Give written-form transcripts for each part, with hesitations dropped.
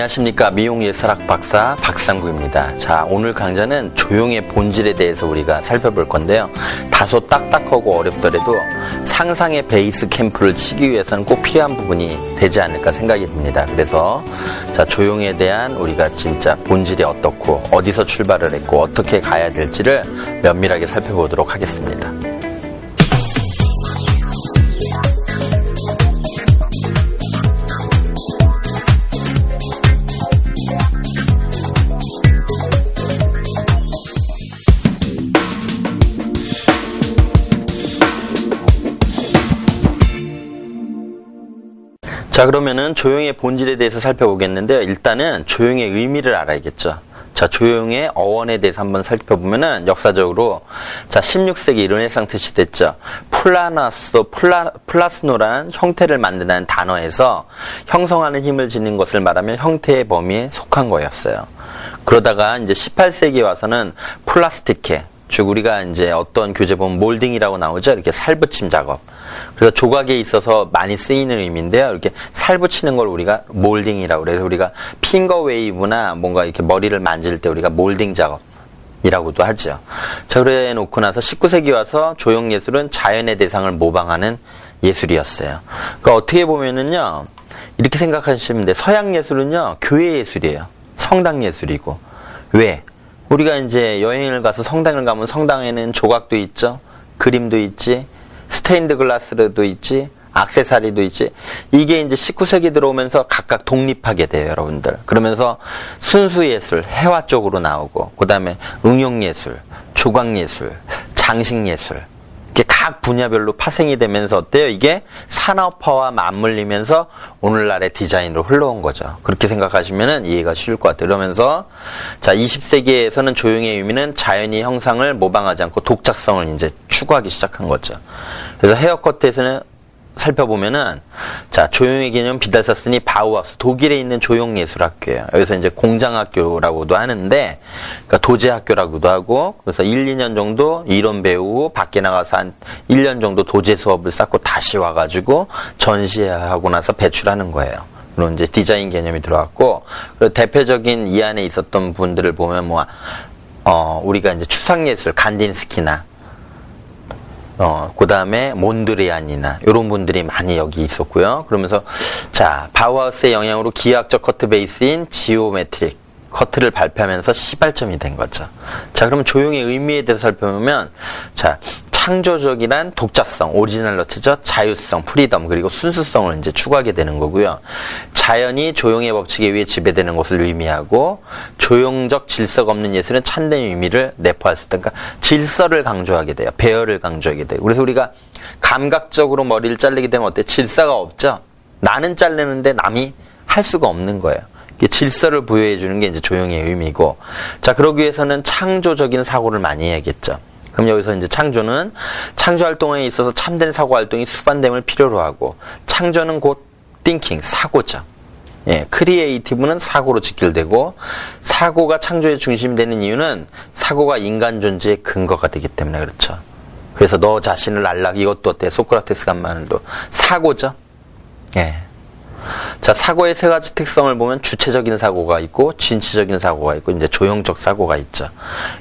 안녕하십니까. 미용예술학 박사 박상구입니다. 자, 오늘 강좌는 조형의 본질에 대해서 우리가 살펴볼 건데요. 다소 딱딱하고 어렵더라도 상상의 베이스 캠프를 치기 위해서는 꼭 필요한 부분이 되지 않을까 생각이 듭니다. 그래서 자, 조형에 대한 우리가 진짜 본질이 어떻고 어디서 출발을 했고 어떻게 가야 될지를 면밀하게 살펴보도록 하겠습니다. 자, 그러면은 조형의 본질에 대해서 살펴보겠는데요. 일단은 조형의 의미를 알아야겠죠. 자, 조형의 어원에 대해서 한번 살펴보면은 역사적으로 자, 16세기 르네상스 시대죠. 플라스노라는 형태를 만드는 단어에서 형성하는 힘을 지닌 것을 말하면 형태의 범위에 속한 거였어요. 그러다가 이제 18세기에 와서는 플라스티케, 즉 우리가 이제 어떤 교재 보면 몰딩이라고 나오죠. 이렇게 살붙임 작업. 그래서 조각에 있어서 많이 쓰이는 의미인데요. 이렇게 살붙이는 걸 우리가 몰딩이라고 그래서 우리가 핑거 웨이브나 뭔가 이렇게 머리를 만질 때 우리가 몰딩 작업이라고도 하죠. 자, 그래 놓고 나서 19세기 와서 조형 예술은 자연의 대상을 모방하는 예술이었어요. 그러니까 어떻게 보면은요. 이렇게 생각하시면 돼요. 서양 예술은요. 교회 예술이에요. 성당 예술이고. 왜? 우리가 이제 여행을 가서 성당을 가면 성당에는 조각도 있죠. 그림도 있지. 스테인드 글라스도 있지. 액세서리도 있지. 이게 이제 19세기 들어오면서 각각 독립하게 돼요, 여러분들. 그러면서 순수 예술, 해화 쪽으로 나오고, 그 다음에 응용 예술, 조각 예술, 장식 예술. 이게 각 분야별로 파생이 되면서 어때요? 이게 산업화와 맞물리면서 오늘날의 디자인으로 흘러온 거죠. 그렇게 생각하시면 이해가 쉬울 것 같아요. 그러면서 자, 20세기에서는 조형의 의미는 자연의 형상을 모방하지 않고 독자성을 이제 추구하기 시작한 거죠. 그래서 헤어커트에서는 살펴보면은 자, 조형의 개념 비달사스니 바우하우스 독일에 있는 조형예술학교예요. 여기서 이제 공장학교라고도 하는데 그러니까 도제학교라고도 하고 그래서 1, 2년 정도 이론 배우고 밖에 나가서 한 1년 정도 도제 수업을 쌓고 다시 와가지고 전시하고 나서 배출하는 거예요. 물론 이제 디자인 개념이 들어왔고 그리고 대표적인 이 안에 있었던 분들을 보면 우리가 이제 추상예술 간딘스키나 그 다음에 몬드리안이나 이런 분들이 많이 여기 있었고요. 그러면서 자, 바우하우스의 영향으로 기하학적 커트 베이스인 지오메트릭 커트를 발표하면서 시발점이 된 거죠. 자, 그럼 조형의 의미에 대해서 살펴보면 자, 창조적이란 독자성, 오리지널러티죠. 자유성, 프리덤, 그리고 순수성을 이제 추구하게 되는 거고요. 자연이 조형의 법칙에 의해 지배되는 것을 의미하고 조형적 질서가 없는 예술은 참된 의미를 내포할 수 있다. 그러니까 질서를 강조하게 돼요. 배열을 강조하게 돼요. 그래서 우리가 감각적으로 머리를 자르게 되면 어때? 질서가 없죠. 나는 자르는데 남이 할 수가 없는 거예요. 질서를 부여해 주는 게 이제 조형의 의미고, 자, 그러기 위해서는 창조적인 사고를 많이 해야겠죠. 그럼 여기서 이제 창조는 창조 활동에 있어서 참된 사고 활동이 수반됨을 필요로 하고, 창조는 곧 thinking, 사고죠. 예, 크리에이티브는 사고로 직결되고, 사고가 창조의 중심이 되는 이유는 사고가 인간 존재의 근거가 되기 때문에 그렇죠. 그래서 너 자신을 알라, 이것도 어때? 소크라테스가 한 말도 사고죠. 예. 자, 사고의 세 가지 특성을 보면 주체적인 사고가 있고 진취적인 사고가 있고 이제 조형적 사고가 있죠.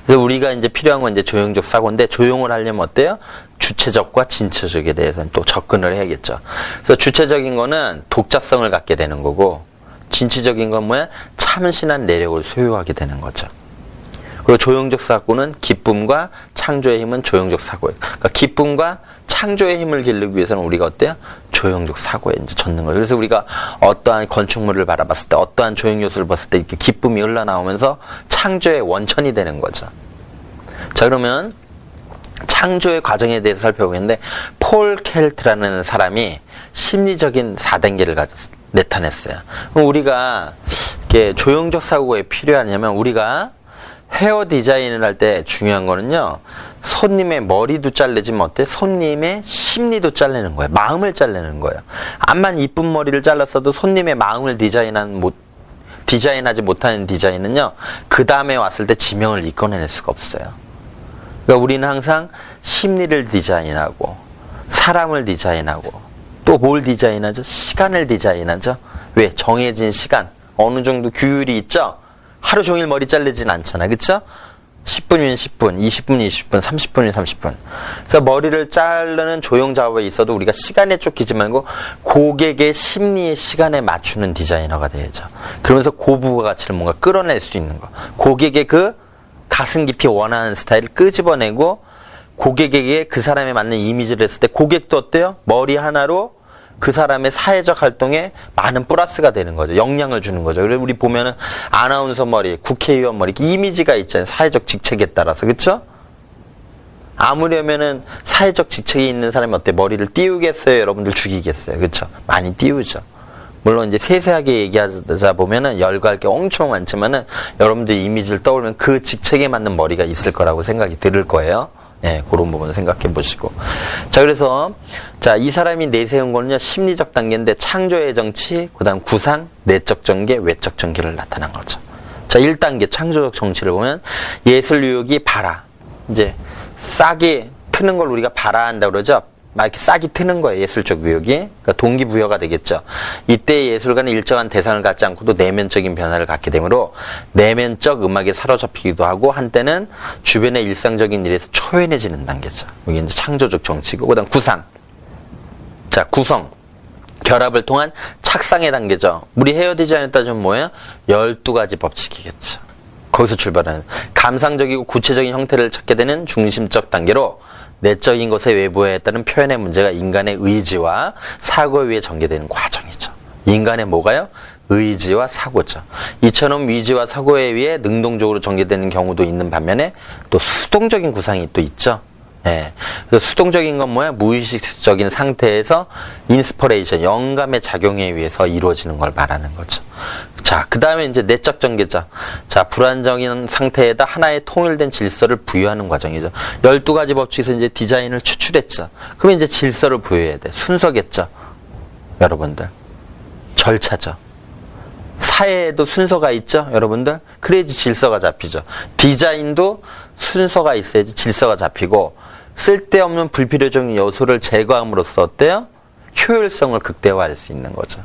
그래서 우리가 이제 필요한 건 이제 조형적 사고인데 조형을 하려면 어때요? 주체적과 진취적에 대해서는 또 접근을 해야겠죠. 그래서 주체적인 거는 독자성을 갖게 되는 거고 진취적인 건 뭐야? 참신한 내력을 소유하게 되는 거죠. 그리고 조형적 사고는 기쁨과 창조의 힘은 조형적 사고예요. 그러니까 기쁨과 창조의 힘을 기르기 위해서는 우리가 어때요? 조형적 사고에 이제 젖는 거예요. 그래서 우리가 어떠한 건축물을 바라봤을 때, 어떠한 조형 요소를 봤을 때 이렇게 기쁨이 흘러나오면서 창조의 원천이 되는 거죠. 자, 그러면 창조의 과정에 대해서 살펴보겠는데, 폴 켈트라는 사람이 심리적인 4단계를 나타냈어요. 그럼 우리가 이렇게 조형적 사고가 왜 필요하냐면 우리가 헤어 디자인을 할 때 중요한 거는요. 손님의 머리도 자르지만 어때? 손님의 심리도 자르는 거예요. 마음을 자르는 거예요. 암만 이쁜 머리를 잘랐어도 손님의 마음을 디자인하지 못하는 디자인은요. 그 다음에 왔을 때 지명을 이끌어낼 수가 없어요. 그러니까 우리는 항상 심리를 디자인하고 사람을 디자인하고 또 뭘 디자인하죠? 시간을 디자인하죠. 왜? 정해진 시간. 어느 정도 규율이 있죠? 하루 종일 머리 자르진 않잖아. 그쵸? 10분이면 10분, 20분, 20분, 30분이면 30분. 그래서 머리를 자르는 조형 작업에 있어도 우리가 시간에 쫓기지 말고 고객의 심리의 시간에 맞추는 디자이너가 돼야죠. 그러면서 고부가 가치를 뭔가 끌어낼 수 있는 거. 고객의 그 가슴 깊이 원하는 스타일을 끄집어내고 고객에게 그 사람에 맞는 이미지를 했을 때 고객도 어때요? 머리 하나로 그 사람의 사회적 활동에 많은 플러스가 되는 거죠. 영향을 주는 거죠. 그래서 우리 보면은 아나운서 머리, 국회의원 머리, 이미지가 있잖아요. 사회적 직책에 따라서. 그쵸? 아무려면은 사회적 직책이 있는 사람이 어때? 머리를 띄우겠어요? 여러분들 죽이겠어요? 그쵸? 많이 띄우죠. 물론 이제 세세하게 얘기하자 보면은 열거할 게 엄청 많지만은 여러분들 이미지를 떠올리면 그 직책에 맞는 머리가 있을 거라고 생각이 들 거예요. 예, 그런 부분 생각해 보시고. 자, 그래서, 자, 이 사람이 내세운 거는요, 심리적 단계인데, 창조의 정치, 그 다음 구상, 내적 전개, 외적 전개를 나타난 거죠. 자, 1단계 창조적 정치를 보면, 예술 유혹이 발화. 이제, 싹이 트는 걸 우리가 발화한다고 그러죠? 막 이렇게 싹이 트는 거예요, 예술적 유혹이. 그러니까 동기부여가 되겠죠. 이때 예술가는 일정한 대상을 갖지 않고도 내면적인 변화를 갖게 되므로 내면적 음악에 사로잡히기도 하고 한때는 주변의 일상적인 일에서 초연해지는 단계죠. 여기 이제 창조적 정치고, 그 다음 구상. 자, 구성. 결합을 통한 착상의 단계죠. 우리 헤어 디자인에 따지면 뭐예요? 12가지 법칙이겠죠. 거기서 출발하는. 감상적이고 구체적인 형태를 찾게 되는 중심적 단계로 내적인 것의 외부에 따른 표현의 문제가 인간의 의지와 사고에 의해 전개되는 과정이죠. 인간의 뭐가요? 의지와 사고죠. 이처럼 의지와 사고에 의해 능동적으로 전개되는 경우도 있는 반면에 또 수동적인 구상이 또 있죠. 예. 그래서 수동적인 건 뭐야? 무의식적인 상태에서 인스퍼레이션, 영감의 작용에 의해서 이루어지는 걸 말하는 거죠. 자, 그 다음에 이제 내적 전개죠. 자, 불안정한 상태에다 하나의 통일된 질서를 부여하는 과정이죠. 12가지 법칙에서 이제 디자인을 추출했죠. 그러면 이제 질서를 부여해야 돼. 순서겠죠. 여러분들. 절차죠. 사회에도 순서가 있죠. 여러분들. 그래야지 질서가 잡히죠. 디자인도 순서가 있어야지 질서가 잡히고 쓸데없는 불필요적인 요소를 제거함으로써 어때요? 효율성을 극대화할 수 있는 거죠.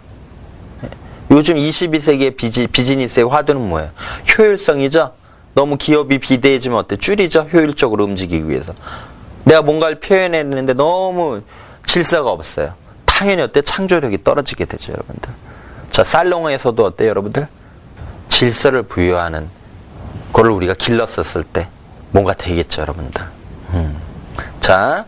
요즘 22세기의 비즈니스의 화두는 뭐예요? 효율성이죠? 너무 기업이 비대해지면 어때? 줄이죠? 효율적으로 움직이기 위해서. 내가 뭔가를 표현했는데 너무 질서가 없어요. 당연히 어때? 창조력이 떨어지게 되죠, 여러분들. 자, 살롱에서도 어때요, 여러분들? 질서를 부여하는 그걸 우리가 길렀었을 때 뭔가 되겠죠, 여러분들. 자,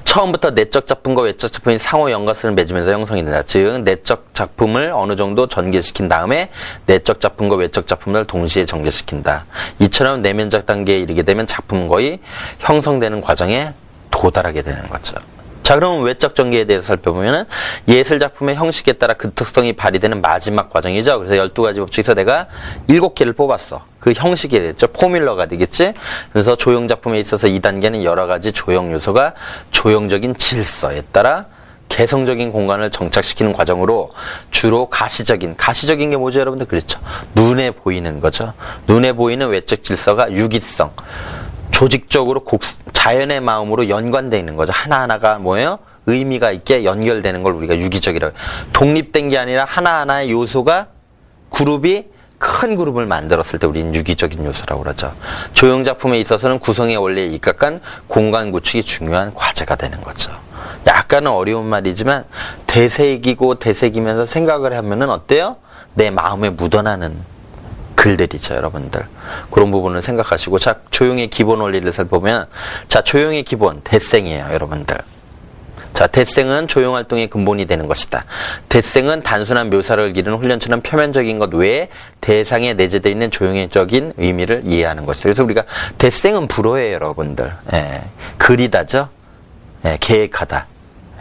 처음부터 내적 작품과 외적 작품이 상호 연관성을 맺으면서 형성이 된다. 즉, 내적 작품을 어느 정도 전개시킨 다음에 내적 작품과 외적 작품을 동시에 전개시킨다. 이처럼 내면적 단계에 이르게 되면 작품은 거의 형성되는 과정에 도달하게 되는 거죠. 자, 그럼 외적 전개에 대해서 살펴보면은 예술작품의 형식에 따라 그 특성이 발휘되는 마지막 과정이죠. 그래서 12가지 법칙에서 내가 7개를 뽑았어. 그 형식이 됐죠. 포뮬러가 되겠지. 그래서 조형작품에 있어서 2단계는 여러 가지 조형 요소가 조형적인 질서에 따라 개성적인 공간을 정착시키는 과정으로 주로 가시적인 게 뭐죠, 여러분들? 그렇죠. 눈에 보이는 거죠. 눈에 보이는 외적 질서가 유기성. 조직적으로 자연의 마음으로 연관되어 있는 거죠. 하나하나가 뭐예요? 의미가 있게 연결되는 걸 우리가 유기적이라고 해요. 독립된 게 아니라 하나하나의 요소가 큰 그룹을 만들었을 때 우리는 유기적인 요소라고 그러죠. 조형작품에 있어서는 구성의 원리에 입각한 공간 구축이 중요한 과제가 되는 거죠. 약간은 어려운 말이지만 되새기면서 생각을 하면은 어때요? 내 마음에 묻어나는 글들이죠, 여러분들. 그런 부분을 생각하시고, 자, 조형의 기본 원리를 살펴보면, 자, 조형의 기본, 대생이에요, 여러분들. 자, 대생은 조형 활동의 근본이 되는 것이다. 대생은 단순한 묘사를 기르는 훈련처럼 표면적인 것 외에 대상에 내재되어 있는 조형적인 의미를 이해하는 것이다. 그래서 우리가 대생은 불어예요, 여러분들. 예, 그리다죠. 예, 계획하다.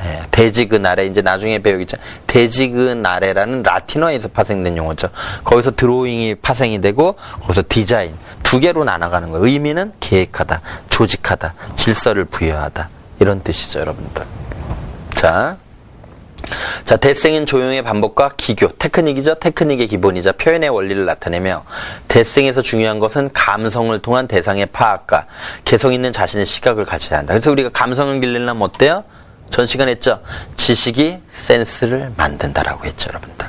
예, 대지근 아래, 이제 나중에 배우겠죠. 대지근 아래라는 라틴어에서 파생된 용어죠. 거기서 드로잉이 파생이 되고, 거기서 디자인. 2개로 나눠가는 거예요. 의미는 계획하다, 조직하다, 질서를 부여하다. 이런 뜻이죠, 여러분들. 자, 대생인 조형의 반복과 기교, 테크닉이죠. 테크닉의 기본이자 표현의 원리를 나타내며 대생에서 중요한 것은 감성을 통한 대상의 파악과 개성 있는 자신의 시각을 가져야 한다. 그래서 우리가 감성을 길리려면 어때요? 전 시간에 했죠. 지식이 센스를 만든다라고 했죠, 여러분들.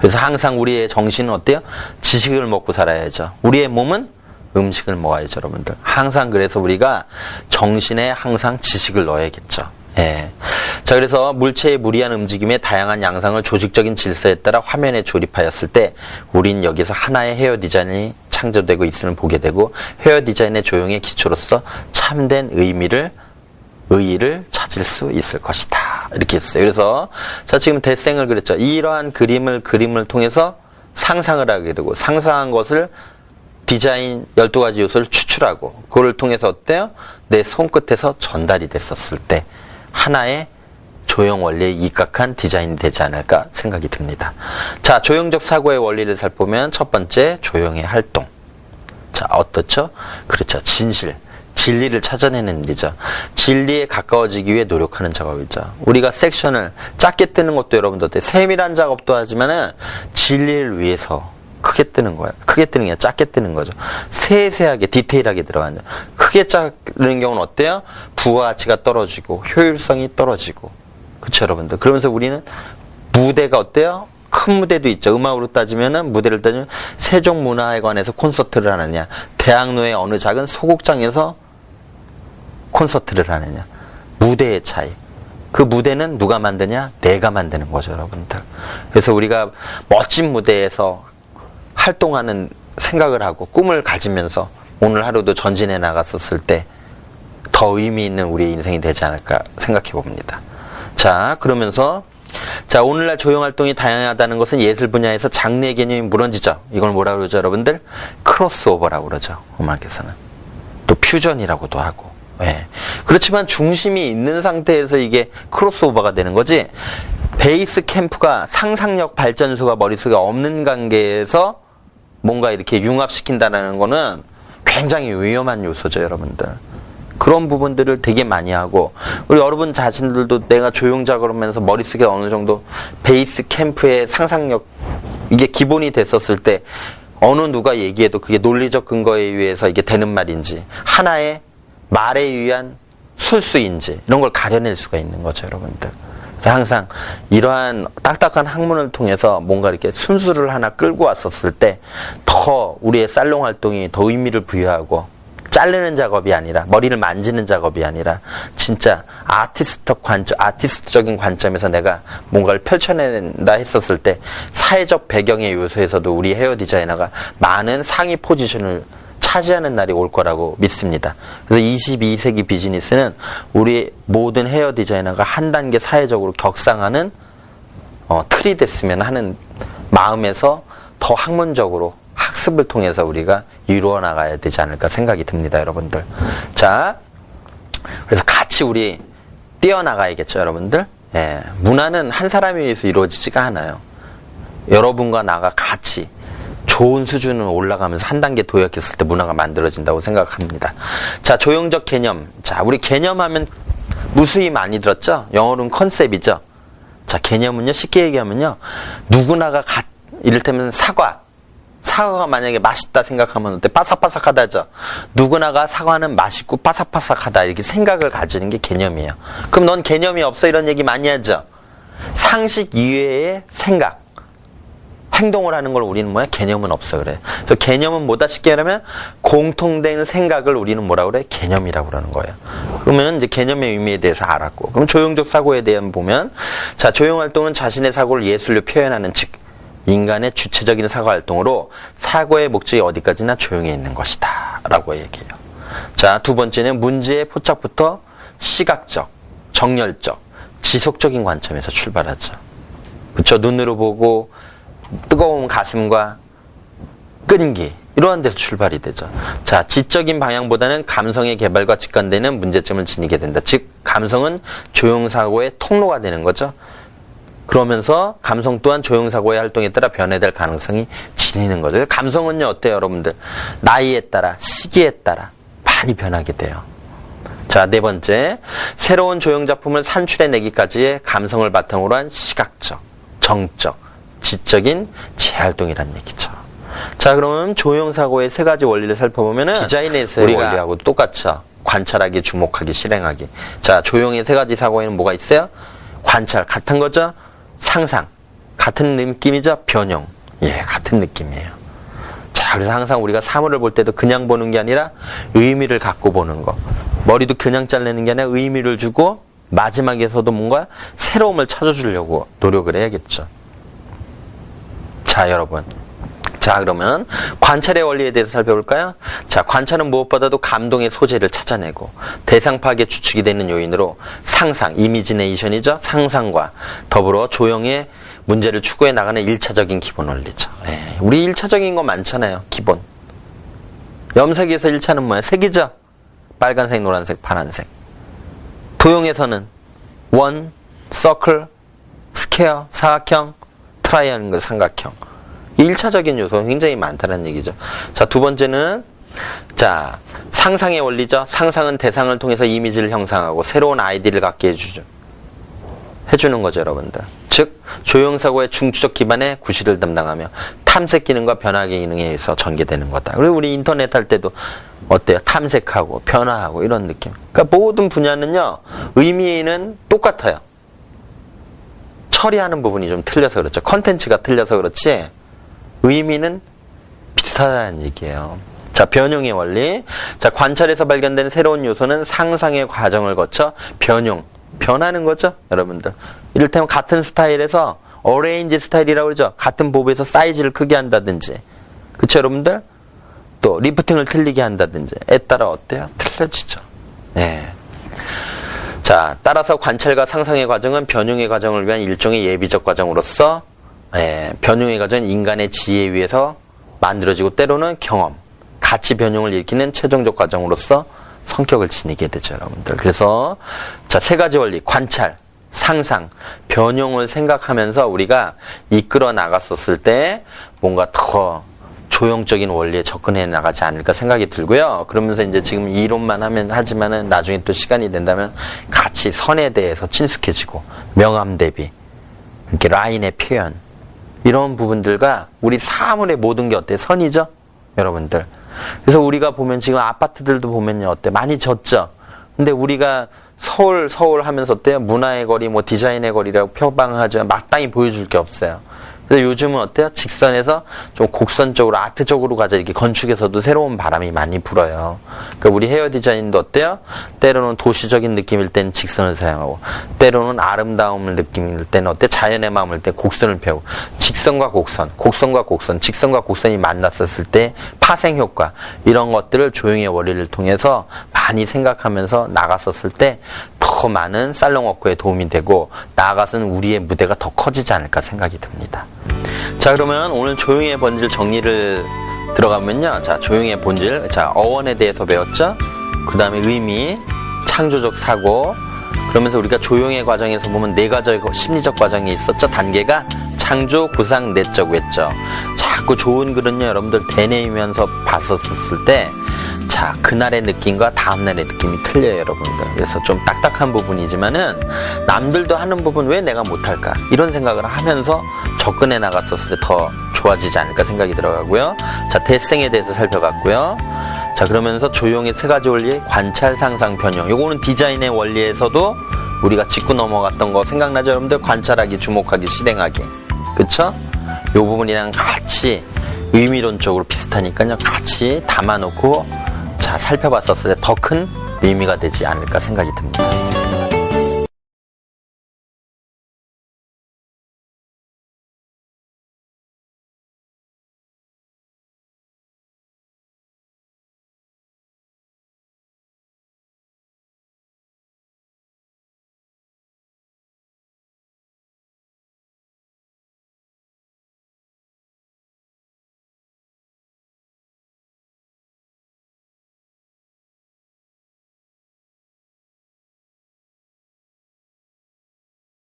그래서 항상 우리의 정신은 어때요? 지식을 먹고 살아야죠. 우리의 몸은 음식을 먹어야죠, 여러분들. 항상 그래서 우리가 정신에 항상 지식을 넣어야겠죠. 예. 자, 그래서 물체의 무리한 움직임에 다양한 양상을 조직적인 질서에 따라 화면에 조립하였을 때 우린 여기서 하나의 헤어 디자인이 창조되고 있음을 보게 되고 헤어 디자인의 조형의 기초로서 참된 의의를 찾을 수 있을 것이다. 이렇게 했어요. 그래서 자, 지금 대생을 그렸죠. 이러한 그림을 통해서 상상을 하게 되고 상상한 것을 디자인 12가지 요소를 추출하고 그걸 통해서 어때요? 내 손끝에서 전달이 됐었을 때 하나의 조형 원리에 입각한 디자인이 되지 않을까 생각이 듭니다. 자, 조형적 사고의 원리를 살펴보면 첫 번째, 조형의 활동. 자, 어떻죠? 그렇죠. 진리를 찾아내는 일이죠. 진리에 가까워지기 위해 노력하는 작업이죠. 우리가 섹션을 작게 뜨는 것도 여러분들 어때요? 세밀한 작업도 하지만은 진리를 위해서 크게 뜨는 거예요. 크게 뜨는 게 아니라 작게 뜨는 거죠. 세세하게 디테일하게 들어가는 거죠. 크게 자르는 경우는 어때요? 부가가치가 떨어지고 효율성이 떨어지고 그렇죠 여러분들. 그러면서 우리는 무대가 어때요? 큰 무대도 있죠. 음악으로 따지면은 무대를 따지면 세종문화회관에서 콘서트를 하느냐 대학로의 어느 작은 소극장에서 콘서트를 하느냐 무대의 차이. 그 무대는 누가 만드냐? 내가 만드는 거죠 여러분들. 그래서 우리가 멋진 무대에서 활동하는 생각을 하고 꿈을 가지면서 오늘 하루도 전진해 나갔었을 때 더 의미 있는 우리의 인생이 되지 않을까 생각해 봅니다. 자, 그러면서 자, 오늘날 조형 활동이 다양하다는 것은 예술 분야에서 장르의 개념이 무너지죠. 이걸 뭐라고 그러죠, 여러분들? 크로스오버라고 그러죠. 음악에서는. 또 퓨전이라고도 하고. 예. 그렇지만 중심이 있는 상태에서 이게 크로스오버가 되는 거지. 베이스 캠프가 상상력 발전소가 머릿속에 없는 관계에서 뭔가 이렇게 융합시킨다는 거는 굉장히 위험한 요소죠, 여러분들. 그런 부분들을 되게 많이 하고 우리 여러분 자신들도 내가 조형 작업을 하면서 머릿속에 어느 정도 베이스 캠프의 상상력 이게 기본이 됐었을 때 어느 누가 얘기해도 그게 논리적 근거에 의해서 이게 되는 말인지 하나의 말에 의한 술수인지 이런 걸 가려낼 수가 있는 거죠, 여러분들. 항상 이러한 딱딱한 학문을 통해서 뭔가 이렇게 순수를 하나 끌고 왔었을 때 더 우리의 살롱 활동이 더 의미를 부여하고 자르는 작업이 아니라 머리를 만지는 작업이 아니라 진짜 아티스트적인 관점에서 내가 뭔가를 펼쳐낸다 했었을 때 사회적 배경의 요소에서도 우리 헤어 디자이너가 많은 상위 포지션을 차지하는 날이 올 거라고 믿습니다. 그래서 22세기 비즈니스는 우리 모든 헤어 디자이너가 한 단계 사회적으로 격상하는 틀이 됐으면 하는 마음에서 더 학문적으로 학습을 통해서 우리가 이루어 나가야 되지 않을까 생각이 듭니다, 여러분들. 자, 그래서 같이 우리 뛰어나가야겠죠, 여러분들. 예, 문화는 한 사람에 의해서 이루어지지가 않아요. 여러분과 나가 같이 좋은 수준으로 올라가면서 한 단계 도약했을 때 문화가 만들어진다고 생각합니다. 자, 조형적 개념. 자, 우리 개념하면 무수히 많이 들었죠? 영어로는 컨셉이죠. 자, 개념은요, 쉽게 얘기하면요, 누구나가 이를테면 사과가 만약에 맛있다 생각하면 어때? 바삭바삭하다죠. 누구나가 사과는 맛있고 바삭바삭하다 이렇게 생각을 가지는 게 개념이에요. 그럼 넌 개념이 없어 이런 얘기 많이 하죠. 상식 이외의 생각, 행동을 하는 걸 우리는 뭐야? 개념은 없어 그래. 그래서 개념은 뭐다 쉽게 하면 공통된 생각을 우리는 뭐라고 그래? 개념이라고 그러는 거예요. 그러면 이제 개념의 의미에 대해서 알았고, 그럼 조형적 사고에 대한 보면 자, 조형 활동은 자신의 사고를 예술로 표현하는 즉 인간의 주체적인 사고 활동으로 사고의 목적이 어디까지나 조용해 있는 것이다 라고 얘기해요. 자, 두 번째는 문제의 포착부터 시각적, 정열적, 지속적인 관점에서 출발하죠. 그렇죠? 눈으로 보고 뜨거운 가슴과 끈기 이러한 데서 출발이 되죠. 자, 지적인 방향보다는 감성의 개발과 직관되는 문제점을 지니게 된다. 즉 감성은 조형사고의 통로가 되는 거죠. 그러면서 감성 또한 조형사고의 활동에 따라 변해될 가능성이 지니는 거죠. 감성은요, 어때요, 여러분들? 나이에 따라, 시기에 따라 많이 변하게 돼요. 자, 네 번째. 새로운 조형작품을 산출해내기까지의 감성을 바탕으로 한 시각적, 정적, 지적인 재활동이란 얘기죠. 자, 그러면 조형사고의 세 가지 원리를 살펴보면은 디자인에서의 원리하고 똑같죠. 관찰하기, 주목하기, 실행하기. 자, 조형의 세 가지 사고에는 뭐가 있어요? 관찰, 같은 거죠? 상상, 같은 느낌이죠? 변형. 예, 같은 느낌이에요. 자, 그래서 항상 우리가 사물을 볼 때도 그냥 보는 게 아니라 의미를 갖고 보는 거. 머리도 그냥 잘라내는 게 아니라 의미를 주고 마지막에서도 뭔가 새로움을 찾아주려고 노력을 해야겠죠. 자, 여러분. 자, 그러면 관찰의 원리에 대해서 살펴볼까요? 자, 관찰은 무엇보다도 감동의 소재를 찾아내고 대상 파악의 주축이 되는 요인으로 상상, 이미지네이션이죠. 상상과 더불어 조형의 문제를 추구해 나가는 1차적인 기본 원리죠. 네, 우리 1차적인 거 많잖아요. 기본. 염색에서 1차는 뭐야? 색이죠. 빨간색, 노란색, 파란색. 도형에서는 원, 서클, 스퀘어, 사각형, 트라이앵글, 삼각형. 1차적인 요소가 굉장히 많다는 얘기죠. 자, 두 번째는 자, 상상의 원리죠. 상상은 대상을 통해서 이미지를 형상하고 새로운 아이디를 갖게 해주는 거죠, 여러분들. 즉, 조형사고의 중추적 기반의 구실을 담당하며 탐색 기능과 변화 기능에 의해서 전개되는 거다. 그리고 우리 인터넷 할 때도 어때요? 탐색하고 변화하고 이런 느낌. 그러니까 모든 분야는요, 의미는 똑같아요. 처리하는 부분이 좀 틀려서 그렇죠. 컨텐츠가 틀려서 그렇지 의미는 비슷하다는 얘기예요. 자, 변형의 원리. 자, 관찰에서 발견된 새로운 요소는 상상의 과정을 거쳐 변하는 거죠, 여러분들. 이를테면 같은 스타일에서 어레인지 스타일이라고 그러죠. 같은 보부에서 사이즈를 크게 한다든지. 그쵸, 여러분들? 또 리프팅을 틀리게 한다든지. 에 따라 어때요? 틀려지죠. 예. 자, 따라서 관찰과 상상의 과정은 변형의 과정을 위한 일종의 예비적 과정으로서 변형의 과정은 인간의 지혜에 의해서 만들어지고 때로는 경험, 가치 변형을 일으키는 최종적 과정으로서 성격을 지니게 되죠, 여러분들. 그래서 자, 세 가지 원리, 관찰, 상상, 변형을 생각하면서 우리가 이끌어 나갔었을 때 뭔가 더 조형적인 원리에 접근해 나가지 않을까 생각이 들고요. 그러면서 이제 지금 이론만 하지만은 나중에 또 시간이 된다면 같이 선에 대해서 친숙해지고 명암 대비, 이렇게 라인의 표현, 이런 부분들과 우리 사물의 모든 게 어때요? 선이죠? 여러분들. 그래서 우리가 보면 지금 아파트들도 보면요. 어때? 많이 졌죠? 근데 우리가 서울 하면서 어때요? 문화의 거리, 뭐 디자인의 거리라고 표방하지만 마땅히 보여줄 게 없어요. 그래서 요즘은 어때요? 직선에서 좀 곡선적으로, 아트적으로 가자. 이렇게 건축에서도 새로운 바람이 많이 불어요. 그러니까 우리 헤어 디자인도 어때요? 때로는 도시적인 느낌일 때는 직선을 사용하고, 때로는 아름다움을 느낌일 때는 어때? 자연의 마음일 때 곡선을 펴고, 직선과 곡선, 직선과 곡선이 만났었을 때 파생 효과, 이런 것들을 조형의 원리를 통해서 많이 생각하면서 나갔었을 때 더 많은 살롱워크에 도움이 되고, 나아가서는 우리의 무대가 더 커지지 않을까 생각이 듭니다. 자, 그러면 오늘 조형의 본질 정리를 들어가면요. 자, 조형의 본질. 자, 어원에 대해서 배웠죠? 그 다음에 의미, 창조적 사고. 그러면서 우리가 조형의 과정에서 보면 네 가지 심리적 과정이 있었죠. 단계가 창조, 구상, 내적, 외적. 자꾸 좋은 글은요, 여러분들 되뇌이면서 봤었을 때, 자, 그날의 느낌과 다음날의 느낌이 틀려요, 여러분들. 그래서 좀 딱딱한 부분이지만은, 남들도 하는 부분 왜 내가 못할까? 이런 생각을 하면서 접근해 나갔었을 때 더 좋아지지 않을까 생각이 들어가고요. 자, 대생에 대해서 살펴봤고요. 자, 그러면서 조형의 세 가지 원리, 관찰, 상상, 변형. 요거는 디자인의 원리에서도 우리가 짚고 넘어갔던 거 생각나죠, 여러분들? 관찰하기, 주목하기, 실행하기. 그쵸? 요 부분이랑 같이 의미론적으로 비슷하니까요. 같이 담아놓고 자, 살펴봤었을 때 더 큰 의미가 되지 않을까 생각이 듭니다.